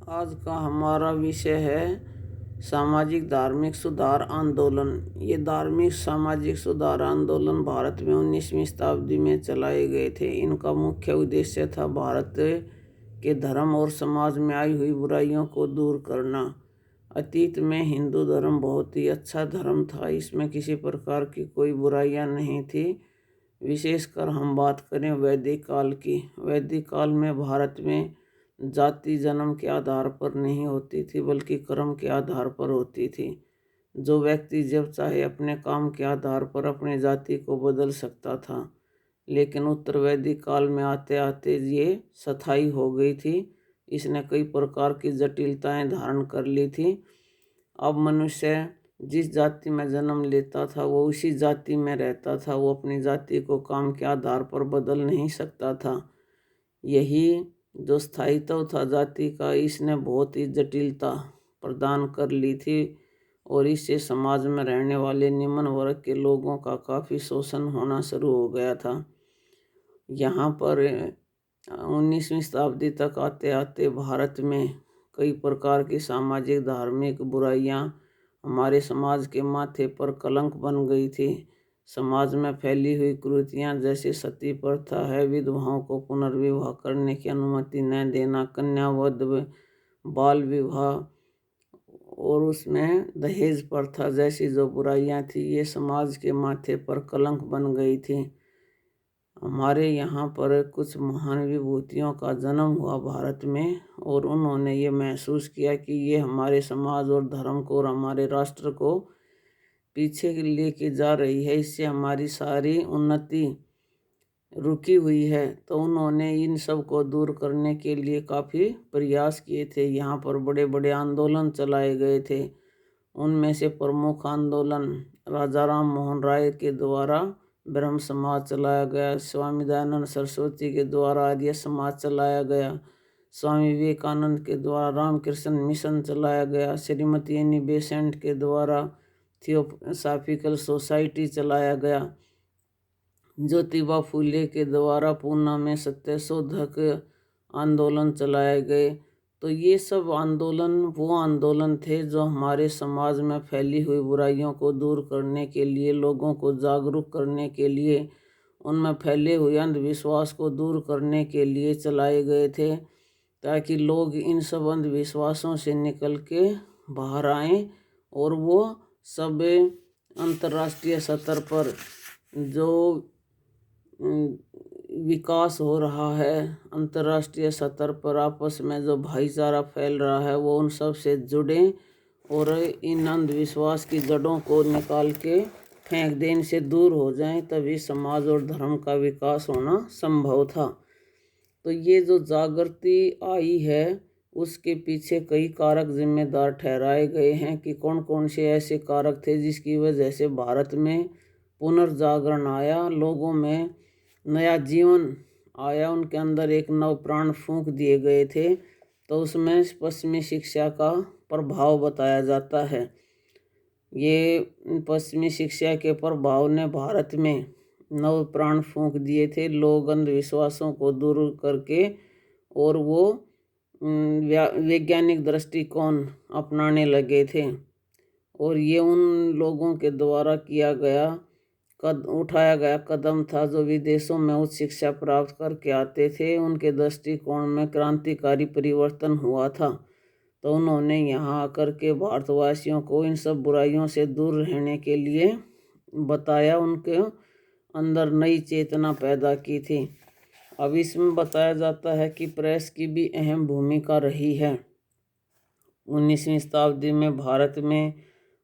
आज का हमारा विषय है सामाजिक धार्मिक सुधार आंदोलन। ये धार्मिक सामाजिक सुधार आंदोलन भारत में 19वीं शताब्दी में चलाए गए थे। इनका मुख्य उद्देश्य था भारत के धर्म और समाज में आई हुई बुराइयों को दूर करना। अतीत में हिंदू धर्म बहुत ही अच्छा धर्म था, इसमें किसी प्रकार की कोई बुराइयां नहीं थी। विशेषकर हम बात करें वैदिक काल की। वैदिक काल में भारत में जाति जन्म के आधार पर नहीं होती थी, बल्कि कर्म के आधार पर होती थी। जो व्यक्ति जब चाहे अपने काम के आधार पर अपनी जाति को बदल सकता था, लेकिन उत्तर वैदिक काल में आते आते ये स्थायी हो गई थी। इसने कई प्रकार की जटिलताएं धारण कर ली थी। अब मनुष्य जिस जाति में जन्म लेता था वो उसी जाति में रहता था, वो अपनी जाति को काम के आधार पर बदल नहीं सकता था। यही जो स्थायित्व था जाति का, इसने बहुत ही जटिलता प्रदान कर ली थी और इससे समाज में रहने वाले निम्न वर्ग के लोगों का काफ़ी शोषण होना शुरू हो गया था। यहाँ पर 19वीं शताब्दी तक आते आते भारत में कई प्रकार की सामाजिक धार्मिक बुराइयाँ हमारे समाज के माथे पर कलंक बन गई थी। समाज में फैली हुई कुरीतियाँ जैसे सती प्रथा है, विधवाओं को पुनर्विवाह करने की अनुमति न देना, कन्यावध, बाल विवाह और उसमें दहेज प्रथा जैसी जो बुराइयाँ थी, ये समाज के माथे पर कलंक बन गई थी। हमारे यहाँ पर कुछ महान विभूतियों का जन्म हुआ भारत में, और उन्होंने ये महसूस किया कि ये हमारे समाज और धर्म को और हमारे राष्ट्र को पीछे लेके जा रही है, इससे हमारी सारी उन्नति रुकी हुई है। तो उन्होंने इन सब को दूर करने के लिए काफ़ी प्रयास किए थे। यहाँ पर बड़े बड़े आंदोलन चलाए गए थे। उनमें से प्रमुख आंदोलन राजा राम मोहन राय के द्वारा ब्रह्म समाज चलाया गया, स्वामी दयानंद सरस्वती के द्वारा आर्य समाज चलाया गया, स्वामी विवेकानंद के द्वारा रामकृष्ण मिशन चलाया गया, श्रीमती एनी बेसेंट के द्वारा थियोसॉफिकल सोसाइटी चलाया गया, ज्योतिबा फूले के द्वारा पूना में सत्यशोधक आंदोलन चलाए गए। तो ये सब आंदोलन वो आंदोलन थे जो हमारे समाज में फैली हुई बुराइयों को दूर करने के लिए, लोगों को जागरूक करने के लिए, उनमें फैले हुए अंधविश्वास को दूर करने के लिए चलाए गए थे, ताकि लोग इन सब अंधविश्वासों से निकल के बाहर आएँ और वो सब अंतर्राष्ट्रीय स्तर पर जो विकास हो रहा है, अंतर्राष्ट्रीय स्तर पर आपस में जो भाईचारा फैल रहा है, वो उन सब से जुड़ें और इन अंधविश्वास की जड़ों को निकाल के फेंक दें, इनसे दूर हो जाएं, तभी समाज और धर्म का विकास होना संभव था। तो ये जो जागृति आई है उसके पीछे कई कारक जिम्मेदार ठहराए गए हैं कि कौन कौन से ऐसे कारक थे जिसकी वजह से भारत में पुनर्जागरण आया, लोगों में नया जीवन आया, उनके अंदर एक नव प्राण फूंक दिए गए थे। तो उसमें पश्चिमी शिक्षा का प्रभाव बताया जाता है। ये पश्चिमी शिक्षा के प्रभाव ने भारत में नव प्राण फूंक दिए थे। लोग अंधविश्वासों को दूर करके और वो वैज्ञानिक दृष्टिकोण अपनाने लगे थे, और ये उन लोगों के द्वारा उठाया गया कदम था जो विदेशों में उच्च शिक्षा प्राप्त करके आते थे। उनके दृष्टिकोण में क्रांतिकारी परिवर्तन हुआ था। तो उन्होंने यहाँ आकर के भारतवासियों को इन सब बुराइयों से दूर रहने के लिए बताया, उनके अंदर नई चेतना पैदा की थी। अब इसमें बताया जाता है कि प्रेस की भी अहम भूमिका रही है। 19वीं शताब्दी में भारत में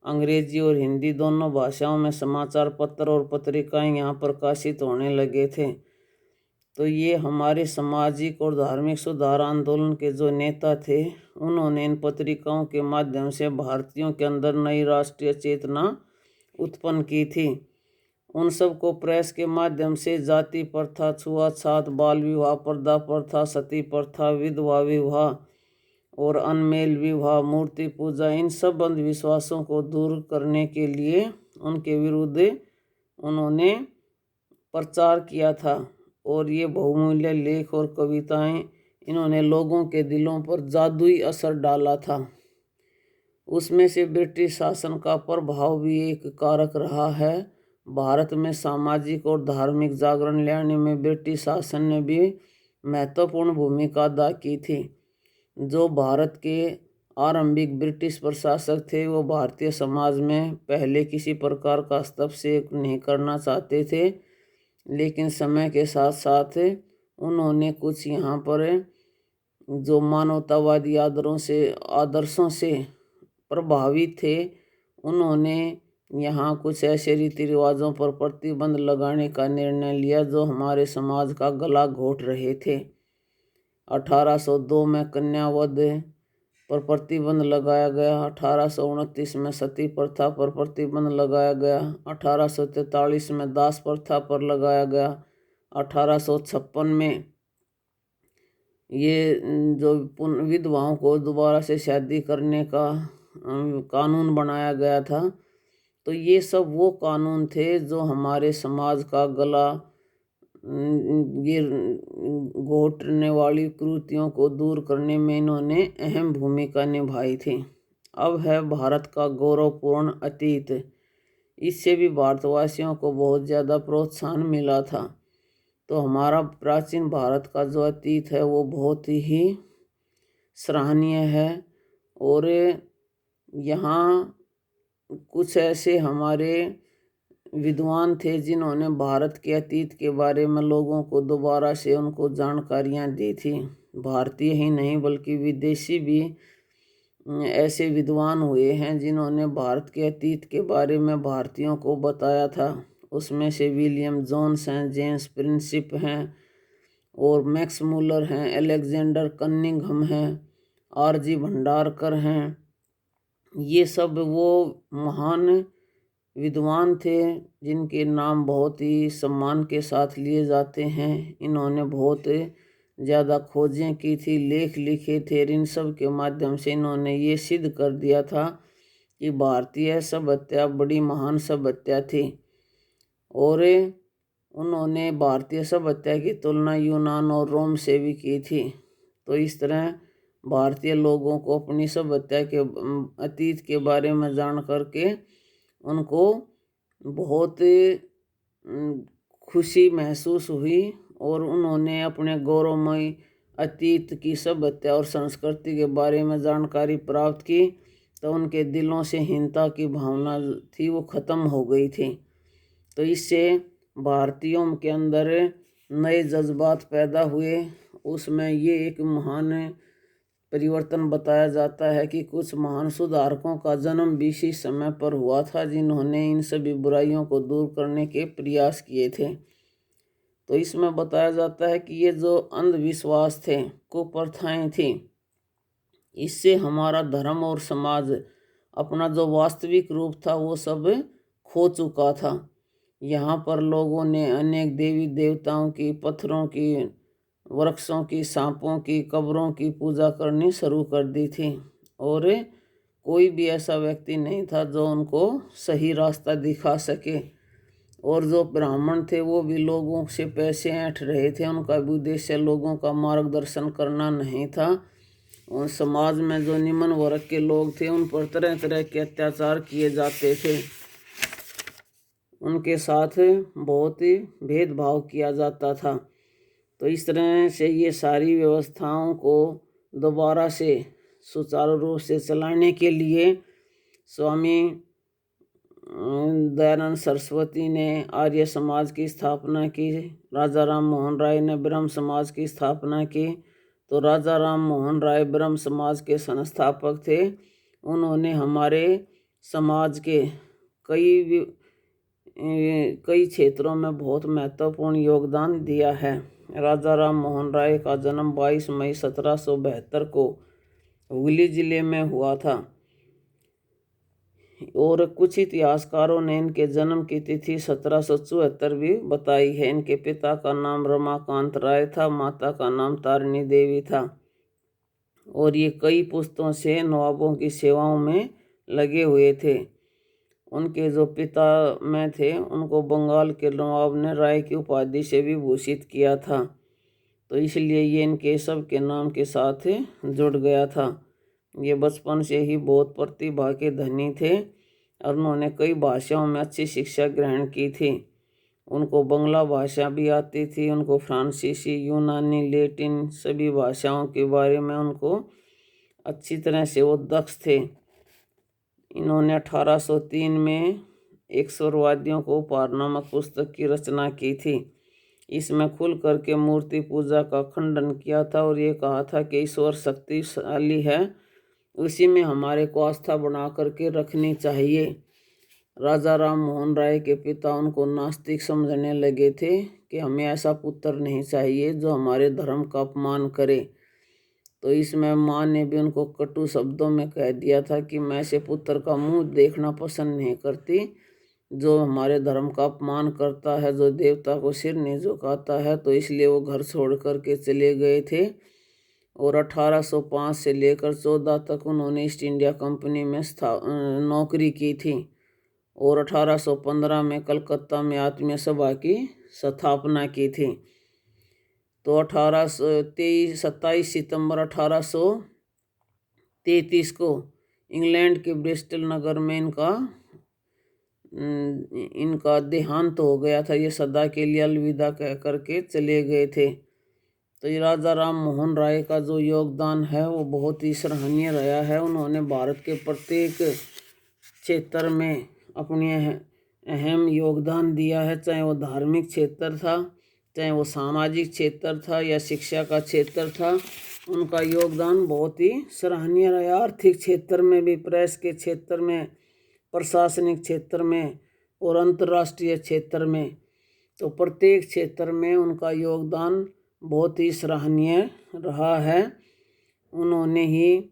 अंग्रेजी और हिंदी दोनों भाषाओं में समाचार पत्र और पत्रिकाएं यहाँ प्रकाशित होने लगे थे। तो ये हमारे सामाजिक और धार्मिक सुधार आंदोलन के जो नेता थे, उन्होंने इन पत्रिकाओं के माध्यम से भारतीयों के अंदर नई राष्ट्रीय चेतना उत्पन्न की थी। उन सबको प्रेस के माध्यम से जाति प्रथा, छुआछूत, बाल विवाह, पर्दा प्रथा, सती प्रथा, विधवा विवाह और अनमेल विवाह, मूर्ति पूजा, इन सब अंधविश्वासों को दूर करने के लिए उनके विरुद्ध उन्होंने प्रचार किया था। और ये बहुमूल्य लेख और कविताएं इन्होंने लोगों के दिलों पर जादुई असर डाला था। उसमें से ब्रिटिश शासन का प्रभाव भी एक कारक रहा है। भारत में सामाजिक और धार्मिक जागरण लाने में ब्रिटिश शासन ने भी महत्वपूर्ण भूमिका अदा की थी। जो भारत के आरंभिक ब्रिटिश प्रशासक थे वो भारतीय समाज में पहले किसी प्रकार का हस्तक्षेप नहीं करना चाहते थे, लेकिन समय के साथ साथ उन्होंने कुछ यहाँ पर जो मानवतावादी आदर्शों से प्रभावित थे, उन्होंने यहाँ कुछ ऐसे रीति रिवाजों पर प्रतिबंध लगाने का निर्णय लिया जो हमारे समाज का गला घोट रहे थे। 1802 में कन्यावध पर प्रतिबंध लगाया गया। 1829 में सती प्रथा पर प्रतिबंध लगाया गया। 1843 में दास प्रथा पर लगाया गया। 1856 में ये जो विधवाओं को दोबारा से शादी करने का कानून बनाया गया था। तो ये सब वो कानून थे जो हमारे समाज का गला ये घोटने वाली कुरीतियों को दूर करने में इन्होंने अहम भूमिका निभाई थी। अब है भारत का गौरवपूर्ण अतीत। इससे भी भारतवासियों को बहुत ज़्यादा प्रोत्साहन मिला था। तो हमारा प्राचीन भारत का जो अतीत है वो बहुत ही सराहनीय है। और यहाँ कुछ ऐसे हमारे विद्वान थे जिन्होंने भारत के अतीत के बारे में लोगों को दोबारा से उनको जानकारियाँ दी थी। भारतीय ही नहीं बल्कि विदेशी भी ऐसे विद्वान हुए हैं जिन्होंने भारत के अतीत के बारे में भारतीयों को बताया था। उसमें से विलियम जोन्स हैं, जेम्स प्रिंसिप हैं, और मैक्स मूलर हैं, अलेक्जेंडर कनिंघम हैं, आरजी भंडारकर हैं। ये सब वो महान विद्वान थे जिनके नाम बहुत ही सम्मान के साथ लिए जाते हैं। इन्होंने बहुत ज़्यादा खोजें की थी, लेख लिखे थे। इन सब के माध्यम से इन्होंने ये सिद्ध कर दिया था कि भारतीय सभ्यता बड़ी महान सभ्यता थी। और उन्होंने भारतीय सभ्यता की तुलना यूनान और रोम से भी की थी। तो इस तरह भारतीय लोगों को अपनी सभ्यता के अतीत के बारे में जान करके उनको बहुत खुशी महसूस हुई और उन्होंने अपने गौरवमयी अतीत की सभ्यता और संस्कृति के बारे में जानकारी प्राप्त की। तो उनके दिलों से हीनता की भावना थी वो ख़त्म हो गई थी। तो इससे भारतीयों के अंदर नए जज्बात पैदा हुए। उसमें ये एक महान परिवर्तन बताया जाता है कि कुछ महान सुधारकों का जन्म भी इसी समय पर हुआ था जिन्होंने इन सभी बुराइयों को दूर करने के प्रयास किए थे। तो इसमें बताया जाता है कि ये जो अंधविश्वास थे, कुप्रथाएं थी, इससे हमारा धर्म और समाज अपना जो वास्तविक रूप था वो सब खो चुका था। यहाँ पर लोगों ने अनेक देवी देवताओं की, पत्थरों की, वृक्षों की, सांपों की, कब्रों की पूजा करनी शुरू कर दी थी। और कोई भी ऐसा व्यक्ति नहीं था जो उनको सही रास्ता दिखा सके। और जो ब्राह्मण थे वो भी लोगों से पैसे ऐंठ रहे थे। उनका भी उद्देश्य लोगों का मार्गदर्शन करना नहीं था। और समाज में जो निम्न वर्ग के लोग थे उन पर तरह तरह के अत्याचार किए जाते थे। उनके साथ बहुत ही भेदभाव किया जाता था। तो इस तरह से ये सारी व्यवस्थाओं को दोबारा से सुचारू रूप से चलाने के लिए स्वामी दयानंद सरस्वती ने आर्य समाज की स्थापना की। राजा राम मोहन राय ने ब्रह्म समाज की स्थापना की। तो राजा राम मोहन राय ब्रह्म समाज के संस्थापक थे। उन्होंने हमारे समाज के कई क्षेत्रों में बहुत महत्वपूर्ण योगदान दिया है। राजा राम मोहन राय का जन्म 22 मई 1772 को हुगली जिले में हुआ था। और कुछ इतिहासकारों ने इनके जन्म की तिथि 1774 भी बताई है। इनके पिता का नाम रमाकांत राय था, माता का नाम तारिणी देवी था। और ये कई पुस्तों से नवाबों की सेवाओं में लगे हुए थे। उनके जो पिता में थे उनको बंगाल के नवाब ने राय की उपाधि से भी भूषित किया था। तो इसलिए ये इनके सब के नाम के साथ जुड़ गया था। ये बचपन से ही बहुत प्रतिभा के धनी थे और उन्होंने कई भाषाओं में अच्छी शिक्षा ग्रहण की थी। उनको बंगला भाषा भी आती थी, उनको फ्रांसीसी, यूनानी, लैटिन सभी भाषाओं के बारे में उनको अच्छी तरह से वो दक्ष थे। इन्होंने 1803 में एक स्वरवादियों को उपहार नामक पुस्तक की रचना की थी। इसमें खुल करके मूर्ति पूजा का खंडन किया था और ये कहा था कि ईश्वर शक्तिशाली है, उसी में हमारे को आस्था बना करके रखनी चाहिए। राजा राम मोहन राय के पिता उनको नास्तिक समझने लगे थे कि हमें ऐसा पुत्र नहीं चाहिए जो हमारे धर्म का अपमान करे। तो इसमें माँ ने भी उनको कटु शब्दों में कह दिया था कि मैं ऐसे पुत्र का मुंह देखना पसंद नहीं करती जो हमारे धर्म का अपमान करता है, जो देवता को सिर नहीं झुकाता है। तो इसलिए वो घर छोड़ करके चले गए थे और 1805 से लेकर 14 तक उन्होंने ईस्ट इंडिया कंपनी में नौकरी की थी और 1815 में कलकत्ता में आत्मीय सभा की स्थापना की थी। तो 27 सितंबर 1833 को इंग्लैंड के ब्रिस्टल नगर में इनका देहांत हो गया था। ये सदा के लिए अलविदा कह करके चले गए थे। तो ये राजा राम मोहन राय का जो योगदान है वो बहुत ही सराहनीय रहा है। उन्होंने भारत के प्रत्येक क्षेत्र में अपनी अहम योगदान दिया है, चाहे वो धार्मिक क्षेत्र था, चाहे वो सामाजिक क्षेत्र था या शिक्षा का क्षेत्र था। उनका योगदान बहुत ही सराहनीय रहा। आर्थिक क्षेत्र में भी, प्रेस के क्षेत्र में, प्रशासनिक क्षेत्र में और अंतर्राष्ट्रीय क्षेत्र में, तो प्रत्येक क्षेत्र में उनका योगदान बहुत ही सराहनीय रहा है। उन्होंने ही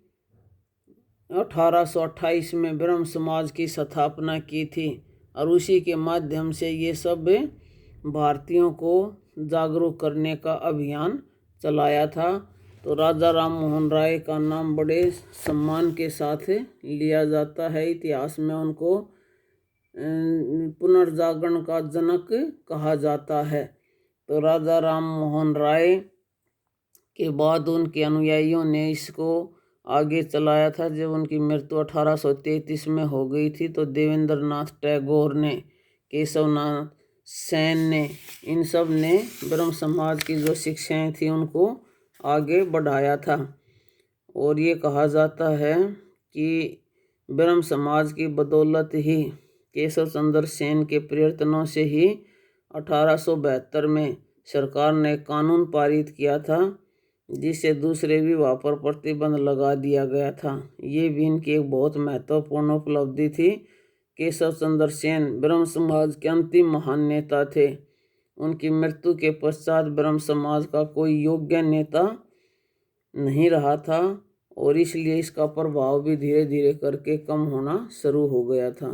1828 में ब्रह्म समाज की स्थापना की थी और उसी के माध्यम से ये सब भारतीयों को जागरूक करने का अभियान चलाया था। तो राजा राम मोहन राय का नाम बड़े सम्मान के साथ लिया जाता है। इतिहास में उनको पुनर्जागरण का जनक कहा जाता है। तो राजा राम मोहन राय के बाद उनके अनुयायियों ने इसको आगे चलाया था। जब उनकी मृत्यु 1833 में हो गई थी तो देवेंद्र नाथ टैगोर ने, केशव नाथ सेन ने, इन सब ने ब्रह्म समाज की जो शिक्षाएं थी उनको आगे बढ़ाया था। और ये कहा जाता है कि ब्रह्म समाज की बदौलत ही, केशव चंद्र सेन के प्रयत्नों से ही 1872 में सरकार ने कानून पारित किया था जिससे दूसरे विवाह पर प्रतिबंध लगा दिया गया था। ये भी इनकी एक बहुत महत्वपूर्ण उपलब्धि थी। केशव चंद्र सेन ब्रह्म समाज के अंतिम महान नेता थे। उनकी मृत्यु के पश्चात ब्रह्म समाज का कोई योग्य नेता नहीं रहा था और इसलिए इसका प्रभाव भी धीरे धीरे करके कम होना शुरू हो गया था।